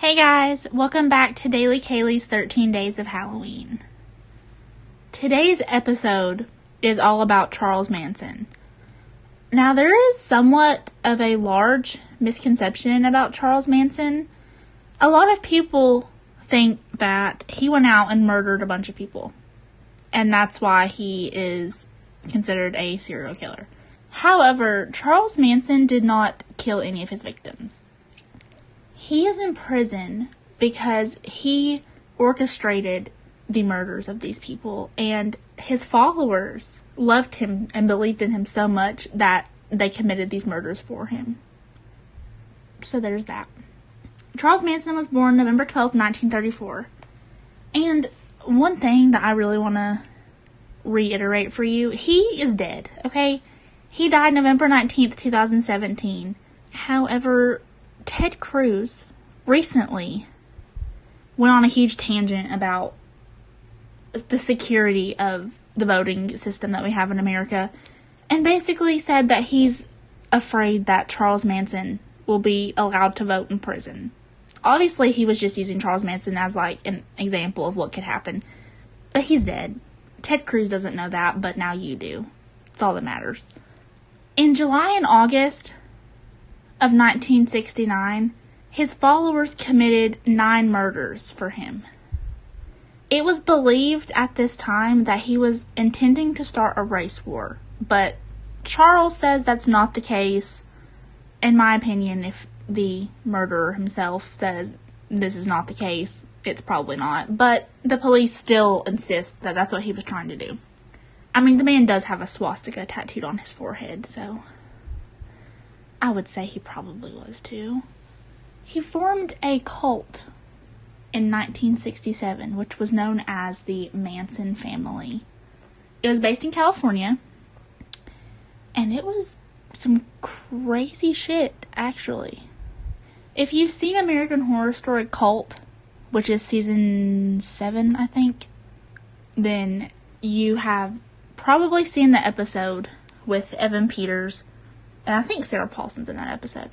Hey guys, welcome back to Daily Kaylee's 13 Days of Halloween. Today's episode is all about Charles Manson. Now, there is somewhat of a large misconception about Charles Manson. A lot of people think that he went out and murdered a bunch of people, and that's why he is considered a serial killer. However, Charles Manson did not kill any of his victims. He is in prison because he orchestrated the murders of these people, and his followers loved him and believed in him so much that they committed these murders for him. So there's that. Charles Manson was born November 12th, 1934. And one thing that I really want to reiterate for you, he is dead, okay? He died November 19th, 2017. However, Ted Cruz recently went on a huge tangent about the security of the voting system that we have in America, and basically said that he's afraid that Charles Manson will be allowed to vote in prison. Obviously, he was just using Charles Manson as like an example of what could happen, but he's dead. Ted Cruz doesn't know that, but now you do. It's all that matters. In July and August of 1969, his followers committed 9 murders for him. It was believed at this time that he was intending to start a race war, but Charles says that's not the case. In my opinion, if the murderer himself says this is not the case, it's probably not, but the police still insist that that's what he was trying to do. I mean, the man does have a swastika tattooed on his forehead, so I would say he probably was too. He formed a cult in 1967, which was known as the Manson Family. It was based in California, and it was some crazy shit, actually. If you've seen American Horror Story Cult, which is season 7, I think, then you have probably seen the episode with Evan Peters, and I think Sarah Paulson's in that episode,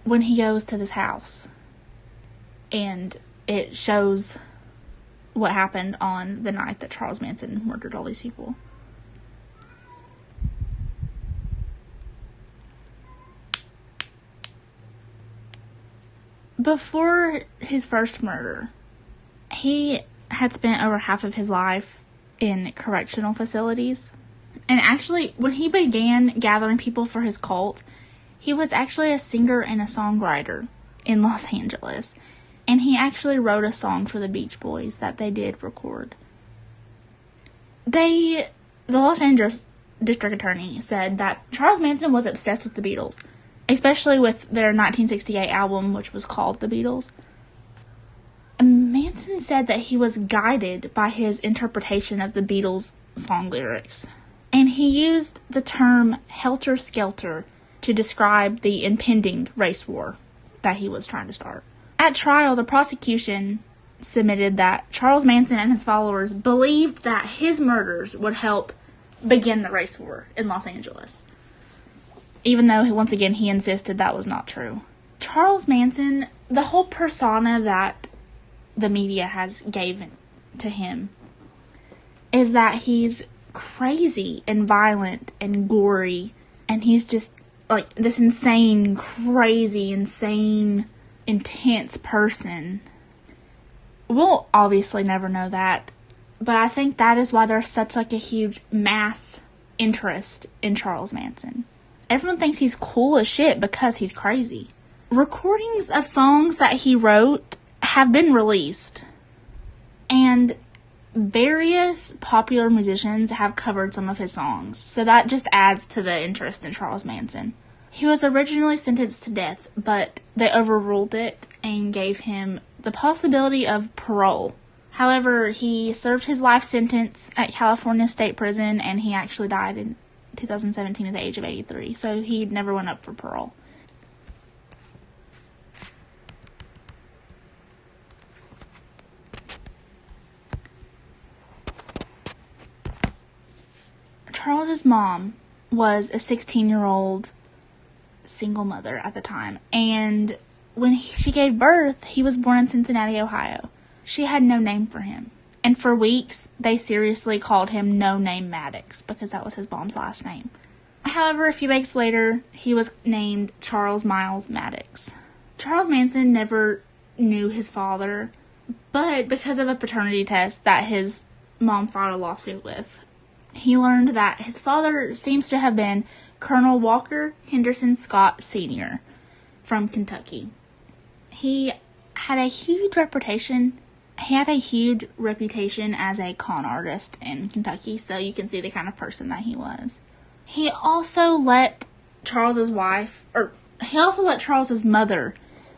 when he goes to this house and it shows what happened on the night that Charles Manson murdered all these people. Before his first murder, he had spent over half of his life in correctional facilities. And actually, when he began gathering people for his cult, he was actually a singer and a songwriter in Los Angeles. And he actually wrote a song for the Beach Boys that they did record. The Los Angeles district attorney said that Charles Manson was obsessed with the Beatles, especially with their 1968 album, which was called The Beatles. Manson said that he was guided by his interpretation of the Beatles' song lyrics. And he used the term helter-skelter to describe the impending race war that he was trying to start. At trial, the prosecution submitted that Charles Manson and his followers believed that his murders would help begin the race war in Los Angeles, even though, once again, he insisted that was not true. Charles Manson, the whole persona that the media has given to him is that he's crazy and violent and gory, and he's just like this insane, crazy, insane, intense person. We'll obviously never know that, but I think that is why there's such like a huge mass interest in Charles Manson. Everyone thinks he's cool as shit because he's crazy. Recordings of songs that he wrote have been released, and various popular musicians have covered some of his songs, so that just adds to the interest in Charles Manson. He was originally sentenced to death, but they overruled it and gave him the possibility of parole. However, he served his life sentence at California State Prison, and he actually died in 2017 at the age of 83, so he never went up for parole. Charles's mom was a 16-year-old single mother at the time, and when she gave birth, he was born in Cincinnati, Ohio. She had no name for him. And for weeks, they seriously called him No Name Maddox because that was his mom's last name. However, a few weeks later, he was named Charles Miles Maddox. Charles Manson never knew his father, but because of a paternity test that his mom filed a lawsuit with, he learned that his father seems to have been Colonel Walker Henderson Scott Sr. from Kentucky. He had a huge reputation. He had a huge reputation as a con artist in Kentucky, so you can see the kind of person that he was. He also let Charles's mother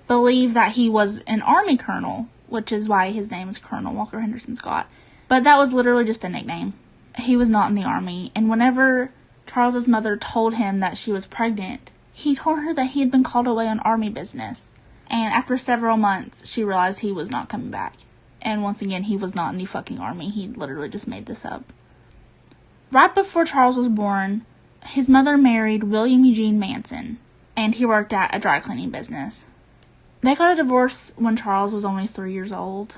believe that he was an army colonel, which is why his name is Colonel Walker Henderson Scott. But that was literally just a nickname. He was not in the army, and whenever Charles's mother told him that she was pregnant, he told her that he had been called away on army business. And after several months, she realized he was not coming back. And once again, he was not in the fucking army. He literally just made this up. Right before Charles was born, his mother married William Eugene Manson, and he worked at a dry cleaning business. They got a divorce when Charles was only 3 years old,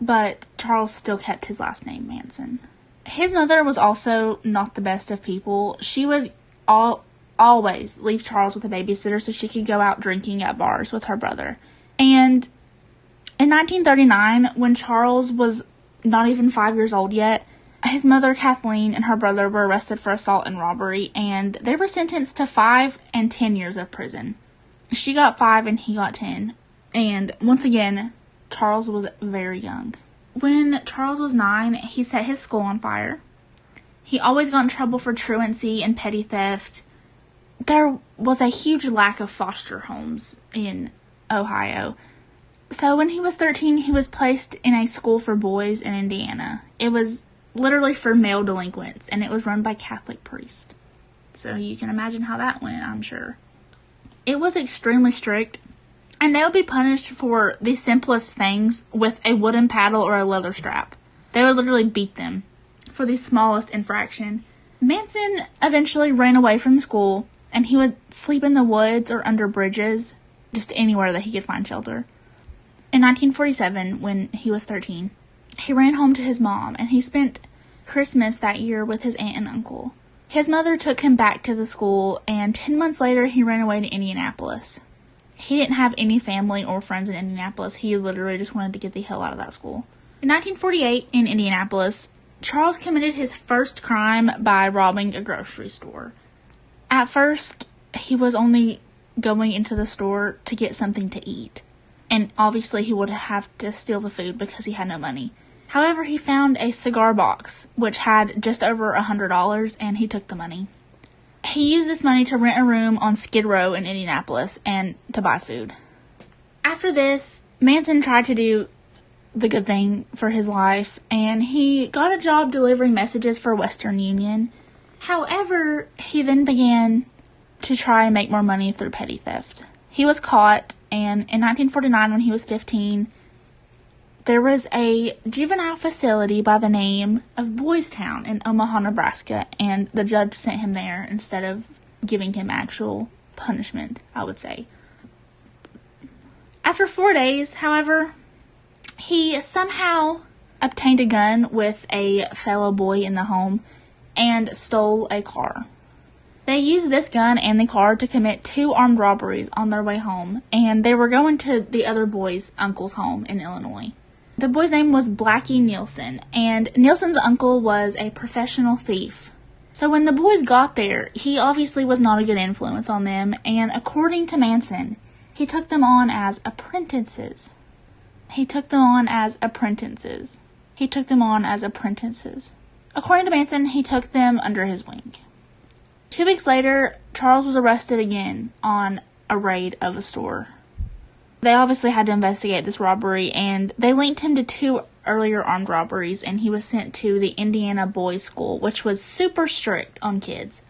but Charles still kept his last name, Manson. His mother was also not the best of people. She would always leave Charles with a babysitter so she could go out drinking at bars with her brother. And in 1939, when Charles was not even 5 years old yet, his mother, Kathleen, and her brother were arrested for assault and robbery, and they were sentenced to 5 and 10 years of prison. She got 5 and he got 10. And once again, Charles was very young. When Charles was 9, he set his school on fire. He always got in trouble for truancy and petty theft. There was a huge lack of foster homes in Ohio. So when he was 13, he was placed in a school for boys in Indiana. It was literally for male delinquents, and it was run by Catholic priests. So you can imagine how that went, I'm sure. It was extremely strict, and they would be punished for the simplest things with a wooden paddle or a leather strap. They would literally beat them for the smallest infraction. Manson eventually ran away from school, and he would sleep in the woods or under bridges, just anywhere that he could find shelter. In 1947, when he was 13, he ran home to his mom, and he spent Christmas that year with his aunt and uncle. His mother took him back to the school, and 10 months later, he ran away to Indianapolis. He didn't have any family or friends in Indianapolis. He literally just wanted to get the hell out of that school. In 1948, in Indianapolis, Charles committed his first crime by robbing a grocery store. At first, he was only going into the store to get something to eat. And obviously he would have to steal the food because he had no money. However, he found a cigar box, which had just over $100, and he took the money. He used this money to rent a room on Skid Row in Indianapolis and to buy food. After this, Manson tried to do the good thing for his life, and he got a job delivering messages for Western Union. However, he then began to try and make more money through petty theft. He was caught, and in 1949, when he was 15, there was a juvenile facility by the name of Boys Town in Omaha, Nebraska, and the judge sent him there instead of giving him actual punishment, I would say. After 4 days, however, he somehow obtained a gun with a fellow boy in the home and stole a car. They used this gun and the car to commit 2 armed robberies on their way home, and they were going to the other boy's uncle's home in Illinois. The boy's name was Blackie Nielsen, and Nielsen's uncle was a professional thief. So when the boys got there, he obviously was not a good influence on them, and according to Manson, he took them on as apprentices. According to Manson, he took them under his wing. 2 weeks later, Charles was arrested again on a raid of a store. They obviously had to investigate this robbery, and they linked him to 2 earlier armed robberies, and he was sent to the Indiana Boys School, which was super strict on kids.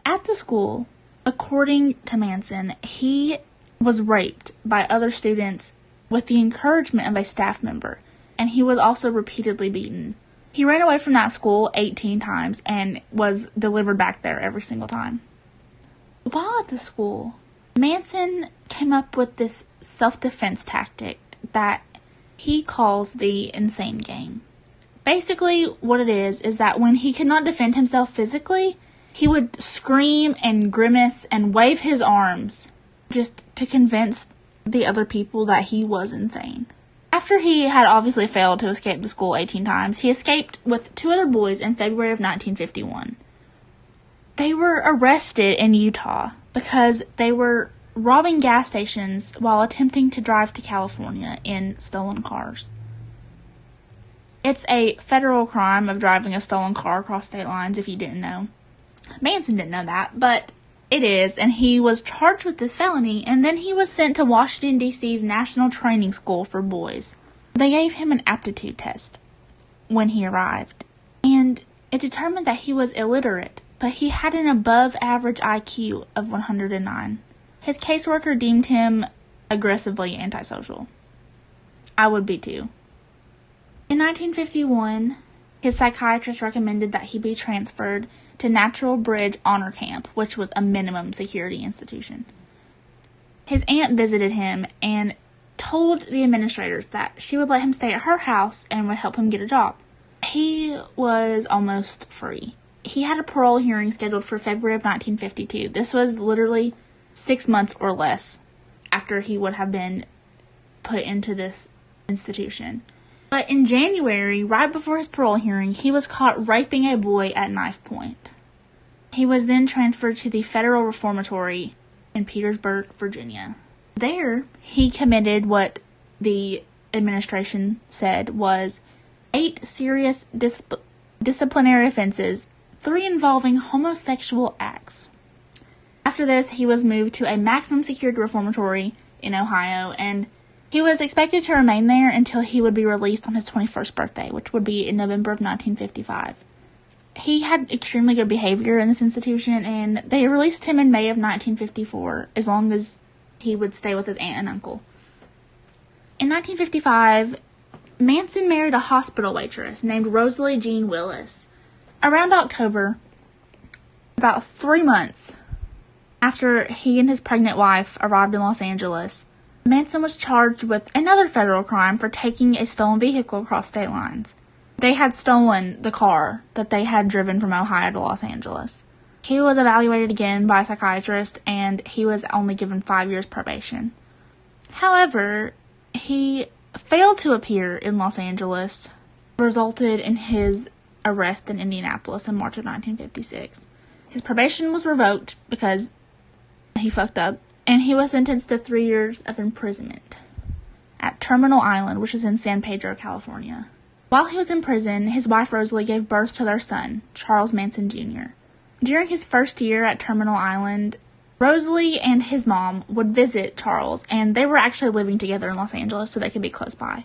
At the school, according to Manson, he was raped by other students with the encouragement of a staff member, and he was also repeatedly beaten. He ran away from that school 18 times and was delivered back there every single time. While at the school, Manson came up with this self-defense tactic that he calls the insane game. Basically, what it is that when he could not defend himself physically, he would scream and grimace and wave his arms just to convince the other people that he was insane. After he had obviously failed to escape the school 18 times, he escaped with 2 other boys in February of 1951. They were arrested in Utah because they were robbing gas stations while attempting to drive to California in stolen cars. It's a federal crime of driving a stolen car across state lines, if you didn't know. Manson didn't know that, but it is, and he was charged with this felony, and then he was sent to Washington, D.C.'s National Training School for Boys. They gave him an aptitude test when he arrived, and it determined that he was illiterate, but he had an above-average IQ of 109. His caseworker deemed him aggressively antisocial. I would be too. In 1951, his psychiatrist recommended that he be transferred to Natural Bridge Honor Camp, which was a minimum security institution. His aunt visited him and told the administrators that she would let him stay at her house and would help him get a job. He was almost free. He had a parole hearing scheduled for February of 1952. This was literally 6 months or less after he would have been put into this institution. But in January, right before his parole hearing, he was caught raping a boy at knife point. He was then transferred to the Federal Reformatory in Petersburg, Virginia. There, he committed what the administration said was 8 serious disciplinary offenses, 3 involving homosexual acts. After this, he was moved to a maximum security reformatory in Ohio, and he was expected to remain there until he would be released on his 21st birthday, which would be in November of 1955. He had extremely good behavior in this institution, and they released him in May of 1954, as long as he would stay with his aunt and uncle. In 1955, Manson married a hospital waitress named Rosalie Jean Willis. Around October, about 3 months after he and his pregnant wife arrived in Los Angeles, Manson was charged with another federal crime for taking a stolen vehicle across state lines. They had stolen the car that they had driven from Ohio to Los Angeles. He was evaluated again by a psychiatrist, and he was only given 5 years probation. However, he failed to appear in Los Angeles, resulted in his arrest in Indianapolis in March of 1956. His probation was revoked because he fucked up, and he was sentenced to 3 years of imprisonment at Terminal Island, which is in San Pedro, California. While he was in prison, his wife Rosalie gave birth to their son, Charles Manson Jr. During his first year at Terminal Island, Rosalie and his mom would visit Charles, and they were actually living together in Los Angeles so they could be close by.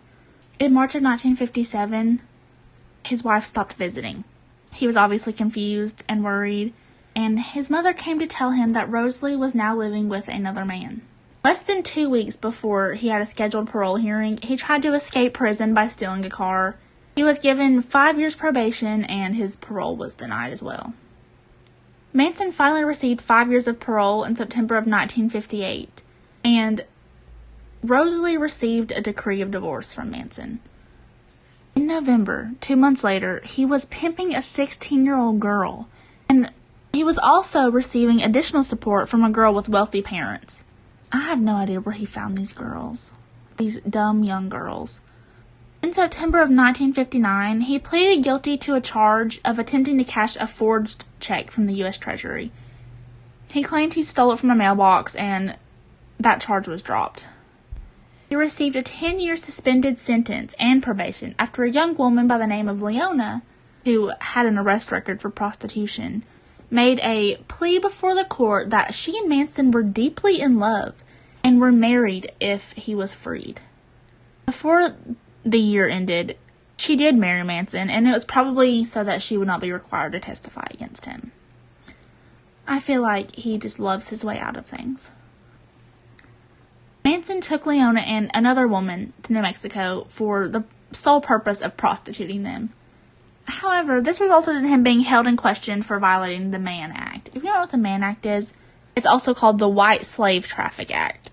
In March of 1957, his wife stopped visiting. He was obviously confused and worried, and his mother came to tell him that Rosalie was now living with another man. Less than 2 weeks before he had a scheduled parole hearing, he tried to escape prison by stealing a car. He was given 5 years probation, and his parole was denied as well. Manson finally received 5 years of parole in September of 1958, and Rosalie received a decree of divorce from Manson. In November, 2 months later, he was pimping a 16-year-old girl, and he was also receiving additional support from a girl with wealthy parents. I have no idea where he found these girls. These dumb young girls. In September of 1959, he pleaded guilty to a charge of attempting to cash a forged check from the U.S. Treasury. He claimed he stole it from a mailbox, and that charge was dropped. He received a 10-year suspended sentence and probation after a young woman by the name of Leona, who had an arrest record for prostitution, made a plea before the court that she and Manson were deeply in love and were married if he was freed. Before the year ended, she did marry Manson, and it was probably so that she would not be required to testify against him. I feel like he just loves his way out of things. Manson took Leona and another woman to New Mexico for the sole purpose of prostituting them. However, this resulted in him being held in question for violating the Mann Act. If you don't know what the Mann Act is, it's also called the White Slave Traffic Act.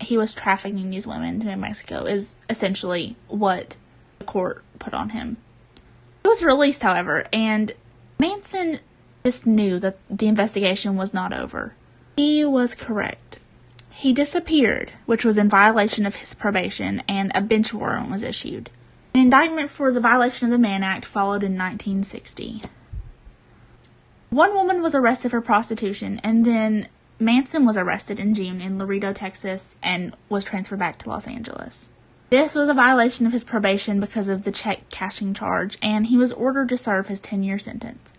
he was trafficking these women to New Mexico is essentially what the court put on him. He was released, however, and Manson just knew that the investigation was not over. He was correct. He disappeared, which was in violation of his probation, and a bench warrant was issued. An indictment for the violation of the Mann Act followed in 1960. One woman was arrested for prostitution, and then Manson was arrested in June in Laredo, Texas, and was transferred back to Los Angeles. This was a violation of his probation because of the check cashing charge, and he was ordered to serve his 10-year sentence.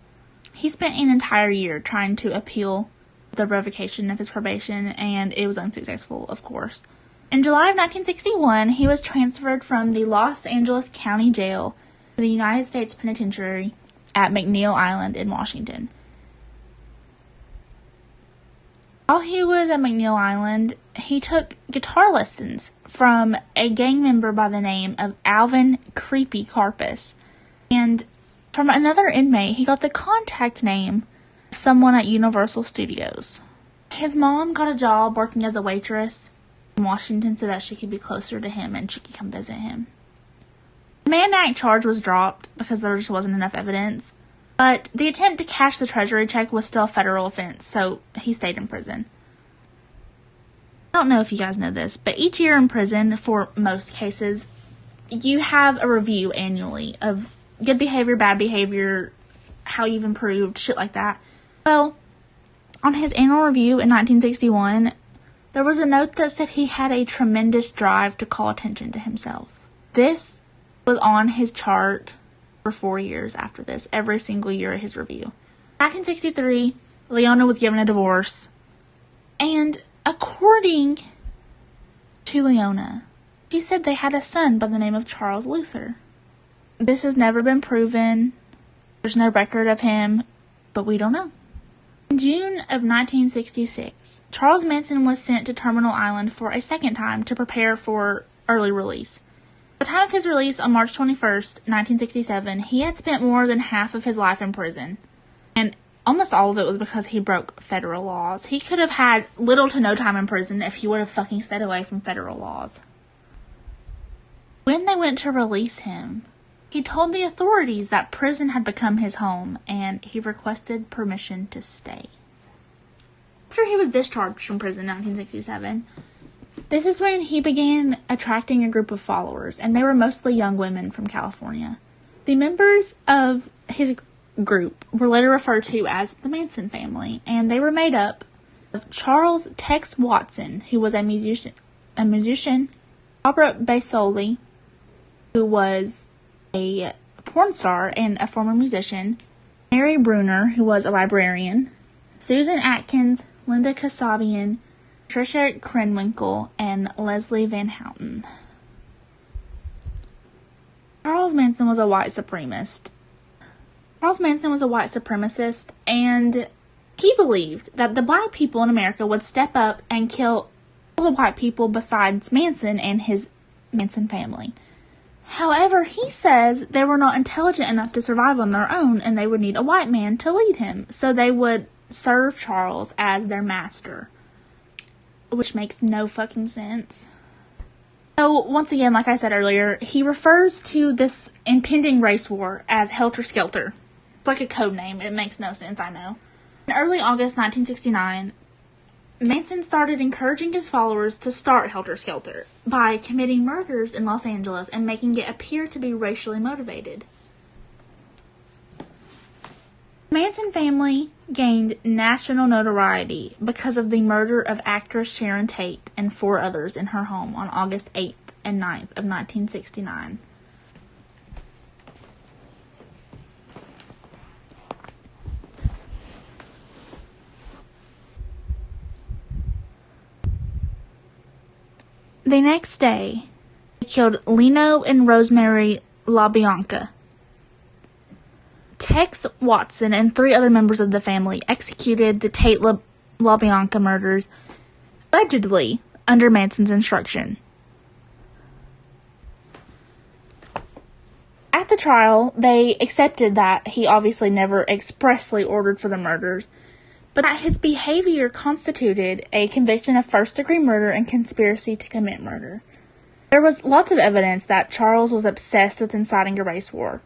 He spent an entire year trying to appeal the revocation of his probation, and it was unsuccessful, of course. In July of 1961, he was transferred from the Los Angeles County Jail to the United States Penitentiary at McNeil Island in Washington. While he was at McNeil Island, he took guitar lessons from a gang member by the name of Alvin Creepy Karpus. And from another inmate, he got the contact name of someone at Universal Studios. His mom got a job working as a waitress in Washington so that she could be closer to him and she could come visit him. The Mann Act charge was dropped because there just wasn't enough evidence. But the attempt to cash the treasury check was still a federal offense, so he stayed in prison. I don't know if you guys know this, but each year in prison, for most cases, you have a review annually of good behavior, bad behavior, how you've improved, shit like that. Well, on his annual review in 1961, there was a note that said he had a tremendous drive to call attention to himself. This was on his chart for 4 years after this, every single year of his review. 1963, Leona was given a divorce, and according to Leona, she said they had a son by the name of Charles Luther. This has never been proven. There's no record of him, but we don't know. In June of 1966, Charles Manson was sent to Terminal Island for a second time to prepare for early release. At the time of his release on March 21st, 1967, he had spent more than half of his life in prison. And almost all of it was because he broke federal laws. He could have had little to no time in prison if he would have fucking stayed away from federal laws. When they went to release him, he told the authorities that prison had become his home, and he requested permission to stay. After he was discharged from prison in 1967, this is when he began attracting a group of followers, and they were mostly young women from California. The members of his group were later referred to as the Manson family, and they were made up of Charles Tex Watson, who was a musician, Barbara Basoli, who was a porn star and a former musician, Mary Bruner, who was a librarian, Susan Atkins, Linda Kasabian, Tricia Krenwinkel, and Leslie Van Houten. Charles Manson was a white supremacist. And he believed that the black people in America would step up and kill all the white people besides Manson and his Manson family. However, he says they were not intelligent enough to survive on their own, and they would need a white man to lead him, so they would serve Charles as their master. Which makes no fucking sense. So, once again, like I said earlier, he refers to this impending race war as Helter Skelter. It's like a code name. It makes no sense, I know. In early August 1969, Manson started encouraging his followers to start Helter Skelter by committing murders in Los Angeles and making it appear to be racially motivated. The Manson family gained national notoriety because of the murder of actress Sharon Tate and 4 others in her home on August 8th and 9th of 1969. The next day, they killed Leno and Rosemary LaBianca. Tex Watson and 3 other members of the family executed the Tate LaBianca murders, allegedly under Manson's instruction. At the trial, they accepted that he obviously never expressly ordered for the murders, but that his behavior constituted a conviction of first-degree murder and conspiracy to commit murder. There was lots of evidence that Charles was obsessed with inciting a race war.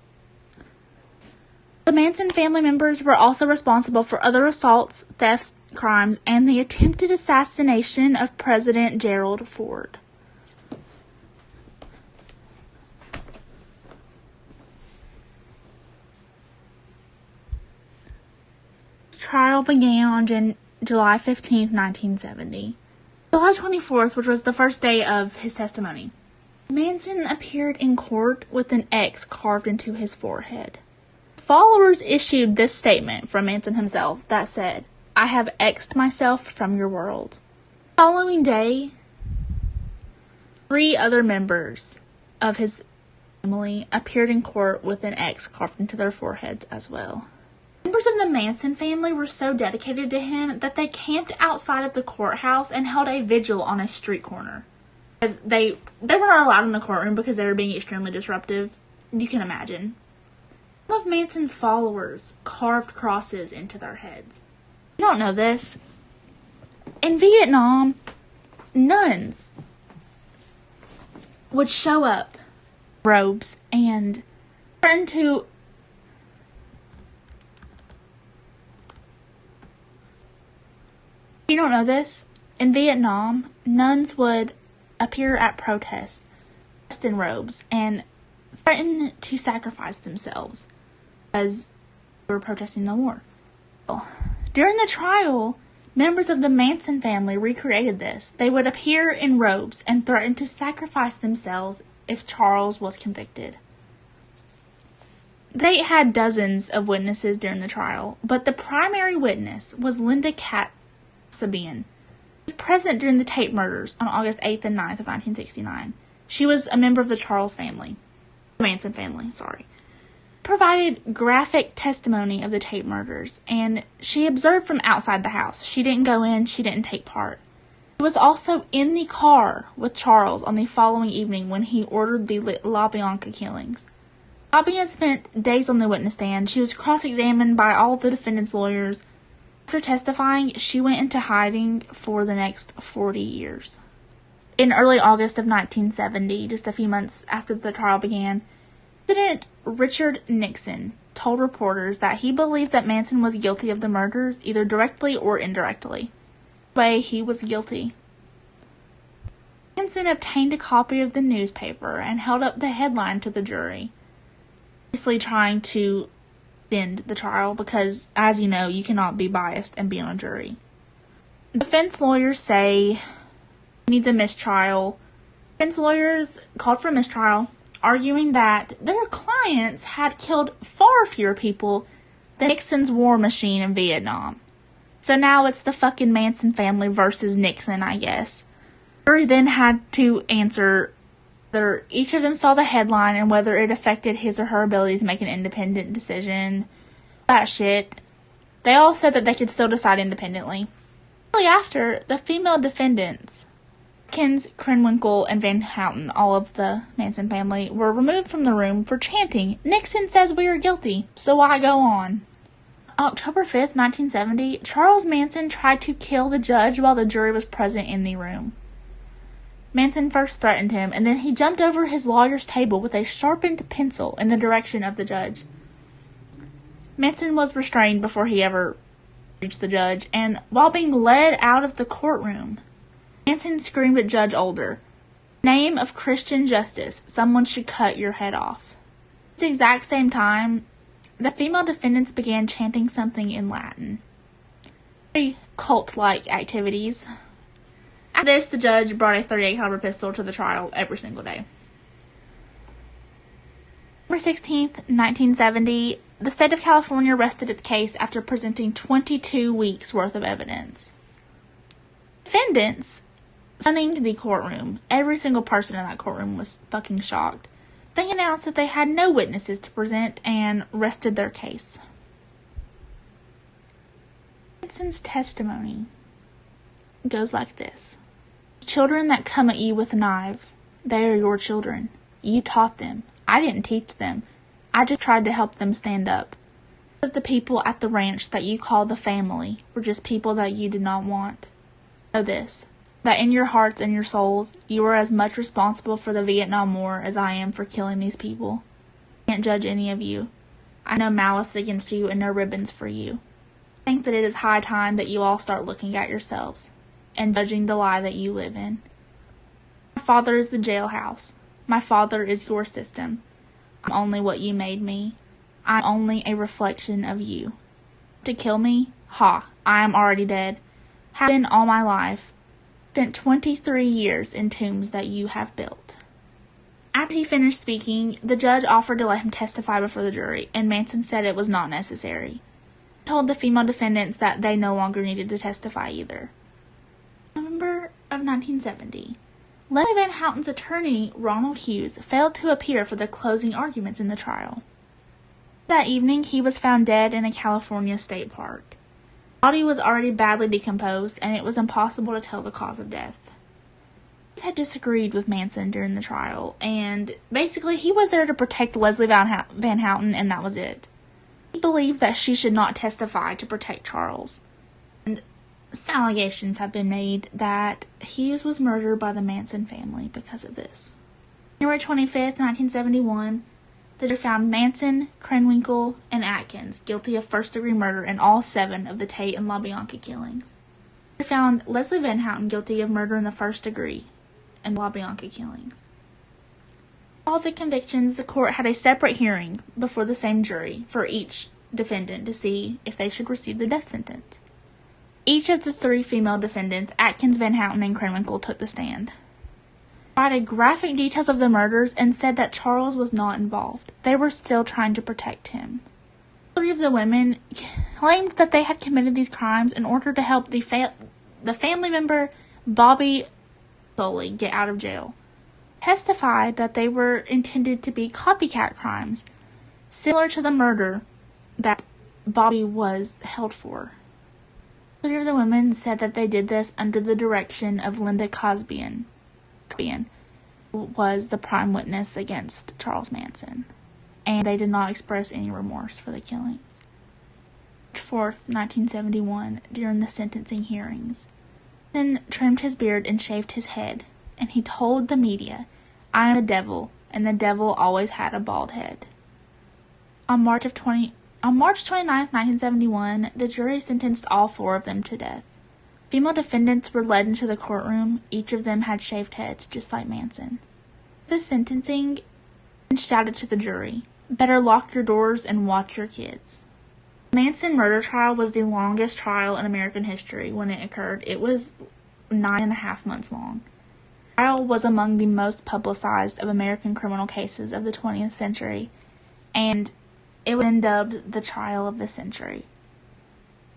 The Manson family members were also responsible for other assaults, thefts, crimes, and the attempted assassination of President Gerald Ford. Trial began on July 15, 1970. July 24th, which was the first day of his testimony, Manson appeared in court with an X carved into his forehead. Followers issued this statement from Manson himself that said, "I have X'd myself from your world." The following day, 3 other members of his family appeared in court with an X carved into their foreheads as well. Members of the Manson family were so dedicated to him that they camped outside of the courthouse and held a vigil on a street corner. As they were not allowed in the courtroom because they were being extremely disruptive. You can imagine. Some of Manson's followers carved crosses into their heads. You don't know this. In Vietnam, nuns would show up in robes and threaten to You don't know this? In Vietnam, nuns would appear at protests dressed in robes and threaten to sacrifice themselves as they were protesting the war. During the trial, members of the Manson family recreated this. They would appear in robes and threaten to sacrifice themselves if Charles was convicted. They had dozens of witnesses during the trial, but the primary witness was Linda Sabine. She was present during the tape murders on August 8th and 9th of 1969. She was a member of the Manson family. Provided graphic testimony of the tape murders, and she observed from outside the house. She didn't go in, she didn't take part. She was also in the car with Charles on the following evening when he ordered the La Bianca killings. La Bianca spent days on the witness stand. She was cross-examined by all the defendant's lawyers. After testifying, she went into hiding for the next 40 years. In early August of 1970, just a few months after the trial began, President Richard Nixon told reporters that he believed that Manson was guilty of the murders, either directly or indirectly. Way he was guilty. Manson obtained a copy of the newspaper and held up the headline to the jury, obviously trying to end the trial because, as you know, you cannot be biased and be on a jury. Defense lawyers say he needs a mistrial. Defense lawyers called for a mistrial, arguing that their clients had killed far fewer people than Nixon's war machine in Vietnam. So now it's the fucking Manson family versus Nixon, I guess. The jury then had to answer whether each of them saw the headline and whether it affected his or her ability to make an independent decision. That shit. They all said that they could still decide independently. Shortly after, the female defendants, Kins, Krenwinkel, and Van Houten, all of the Manson family, were removed from the room for chanting, "Nixon says we are guilty, so why go on?" October 5th, 1970, Charles Manson tried to kill the judge while the jury was present in the room. Manson first threatened him, and then he jumped over his lawyer's table with a sharpened pencil in the direction of the judge. Manson was restrained before he ever reached the judge, and while being led out of the courtroom, Manson screamed at Judge Older, "Name of Christian justice, someone should cut your head off." At the exact same time, the female defendants began chanting something in Latin. Very cult-like activities. After this, the judge brought a .38 caliber pistol to the trial every single day. November 16th, 1970, the state of California rested its case after presenting 22 weeks' worth of evidence. Defendants running the courtroom. Every single person in that courtroom was fucking shocked. They announced that they had no witnesses to present and rested their case. Manson's testimony goes like this. "Children that come at you with knives, they are your children. You taught them. I didn't teach them. I just tried to help them stand up. Of the people at the ranch that you call the family were just people that you did not want. Know this, that in your hearts and your souls, you are as much responsible for the Vietnam War as I am for killing these people. I can't judge any of you. I know malice against you and no ribbons for you. I think that it is high time that you all start looking at yourselves and judging the lie that you live in. My father is the jailhouse. My father is your system. I'm only what you made me. I'm only a reflection of you. To kill me? Ha, I am already dead. Have been all my life. Spent 23 years in tombs that you have built. After he finished speaking, the judge offered to let him testify before the jury, and Manson said it was not necessary. He told the female defendants that they no longer needed to testify either. November of 1970. Leslie Van Houten's attorney, Ronald Hughes, failed to appear for the closing arguments in the trial. That evening, he was found dead in a California state park. His body was already badly decomposed, and it was impossible to tell the cause of death. Hughes had disagreed with Manson during the trial, and basically he was there to protect Leslie Van Houten, and that was it. He believed that she should not testify to protect Charles. And some allegations have been made that Hughes was murdered by the Manson family because of this. January 25th, 1971, the jury found Manson, Krenwinkel, and Atkins guilty of first-degree murder in all 7 of the Tate and LaBianca killings. They found Leslie Van Houten guilty of murder in the first degree and LaBianca killings. All the convictions, the court had a separate hearing before the same jury for each defendant to see if they should receive the death sentence. Each of the 3 female defendants, Atkins, Van Houten, and Krenwinkel, took the stand. Provided graphic details of the murders and said that Charles was not involved. They were still trying to protect him. 3 of the women claimed that they had committed these crimes in order to help the family member Bobby Soley get out of jail. Testified that they were intended to be copycat crimes, similar to the murder that Bobby was held for. 3 of the women said that they did this under the direction of Linda Cosbian, who was the prime witness against Charles Manson, and they did not express any remorse for the killings. March 4th, 1971, during the sentencing hearings, Manson trimmed his beard and shaved his head, and he told the media, "I am the devil, and the devil always had a bald head." On March 29th, 1971, the jury sentenced all 4 of them to death. Female defendants were led into the courtroom. Each of them had shaved heads, just like Manson. The sentencing shouted to the jury, "Better lock your doors and watch your kids." The Manson murder trial was the longest trial in American history when it occurred. It was 9.5 months long. The trial was among the most publicized of American criminal cases of the 20th century, and it was then dubbed the trial of the century.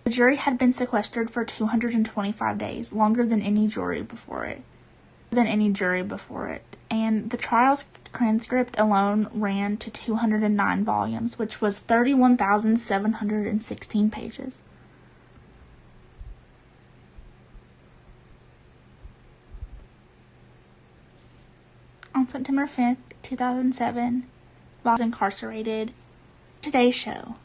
The jury had been sequestered for 225 days, longer than any jury before it, and the trial's transcript alone ran to 209 volumes, which was 31,716 pages. On September 5th, 2007, while I was incarcerated, Today's Show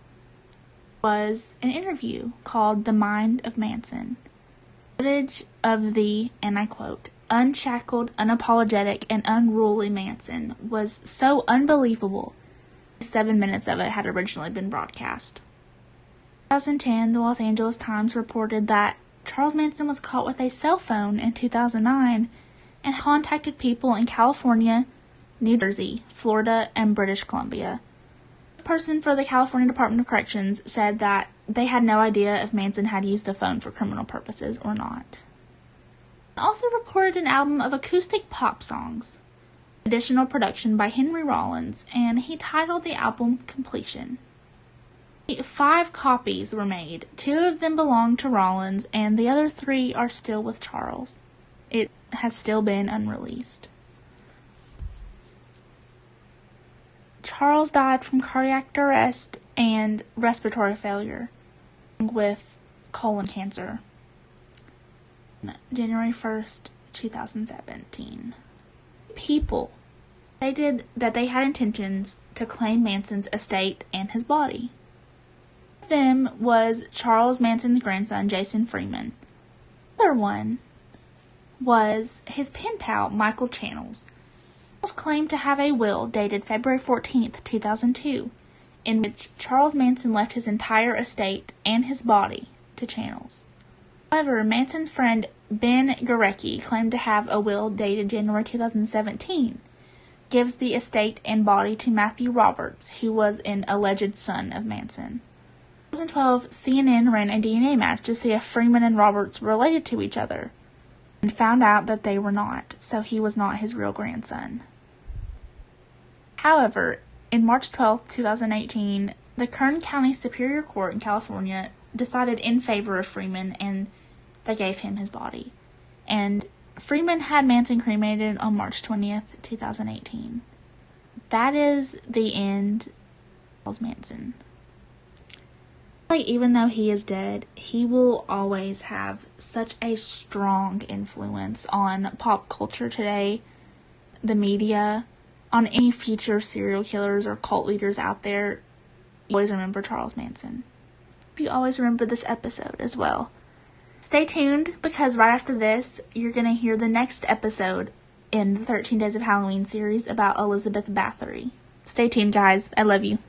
was an interview called The Mind of Manson. Footage of the, and I quote, unshackled, unapologetic, and unruly Manson was so unbelievable. 7 minutes of it had originally been broadcast. In 2010, the Los Angeles Times reported that Charles Manson was caught with a cell phone in 2009 and contacted people in California, New Jersey, Florida, and British Columbia. The person for the California Department of Corrections said that they had no idea if Manson had used the phone for criminal purposes or not. He also recorded an album of acoustic pop songs, additional production by Henry Rollins, and he titled the album Completion. 5 copies were made. 2 of them belong to Rollins, and the other 3 are still with Charles. It has still been unreleased. Charles died from cardiac arrest and respiratory failure with colon cancer on January 1st, 2017. People stated that they had intentions to claim Manson's estate and his body. Them was Charles Manson's grandson, Jason Freeman. The other one was his pen pal, Michael Channels. Channels claimed to have a will dated February 14th, 2002, in which Charles Manson left his entire estate and his body to Channels. However, Manson's friend Ben Gorecki claimed to have a will dated January 2017, gives the estate and body to Matthew Roberts, who was an alleged son of Manson. In 2012, CNN ran a DNA match to see if Freeman and Roberts were related to each other, and found out that they were not, so he was not his real grandson. However, in March 12, 2018, the Kern County Superior Court in California decided in favor of Freeman, and they gave him his body. And Freeman had Manson cremated on March 20th, 2018. That is the end of Charles Manson. Even though he is dead, he will always have such a strong influence on pop culture today, the media, on any future serial killers or cult leaders out there. You always remember Charles Manson. You always remember this episode as well. Stay tuned, because right after this, you're going to hear the next episode in the 13 Days of Halloween series about Elizabeth Bathory. Stay tuned, guys. I love you.